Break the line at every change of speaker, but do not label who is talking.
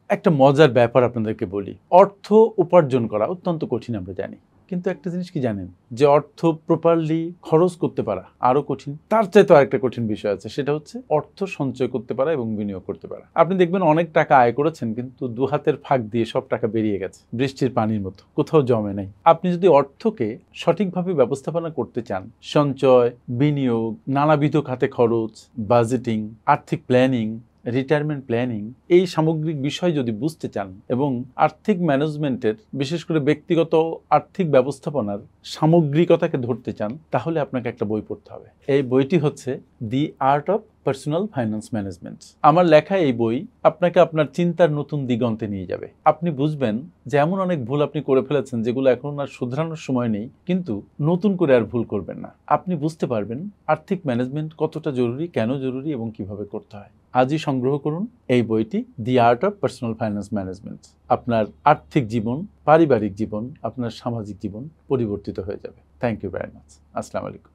একটা মজার ব্যাপার আপনাদেরকে বলি। অর্থ উপার্জন করা অত্যন্ত কঠিন আমরা জানি। কিন্তু একটা জিনিস কি জানেন? যে অর্থ প্রপারলি খরচ করতে পারা আরো কঠিন। তার চাইতে আরেকটা কঠিন বিষয় আছে, সেটা হচ্ছে অর্থ সঞ্চয় করতে পারা এবং বিনিয়োগ করতে পারা। আপনি দেখবেন অনেক টাকা আয় করেছেন, কিন্তু দু হাতের ফাঁক দিয়ে সব টাকা বেরিয়ে গেছে বৃষ্টির পানির মতো, কোথাও জমে নাই। আপনি যদি অর্থকে সঠিকভাবে ব্যবস্থাপনা করতে চান, সঞ্চয়, বিনিয়োগ, নানাবিধ খাতে খরচ, বাজেটিং, আর্থিক প্ল্যানিং, রিটায়ারমেন্ট প্ল্যানিং, এই সামগ্রিক বিষয় যদি বুঝতে চান এবং আর্থিক ম্যানেজমেন্টের, বিশেষ করে ব্যক্তিগত আর্থিক ব্যবস্থাপনার সামগ্রিকতাকে ধরতে চান, তাহলে আপনাকে একটা বই পড়তে হবে। এই বইটি হচ্ছে দি art of personal finance management. আমার লেখা এই বই আপনাকে আপনার চিন্তার নতুন দিগন্তে নিয়ে যাবে। আপনি বুঝবেন যে এমন অনেক ভুল আপনি করে ফেলেছেন যেগুলো এখন আর শুধরানোর সময় নেই, কিন্তু নতুন করে আর ভুল করবেন না। আপনি বুঝতে পারবেন আর্থিক ম্যানেজমেন্ট কতটা জরুরি, কেন জরুরি এবং কিভাবে করতে হয়। আজই সংগ্রহ করুন এই বইটি, দি art of personal finance management. আপনার আর্থিক জীবন, পারিবারিক জীবন, আপনার সামাজিক জীবন পরিবর্তিত হয়ে যাবে। Thank you very much. আসসালামু আলাইকুম।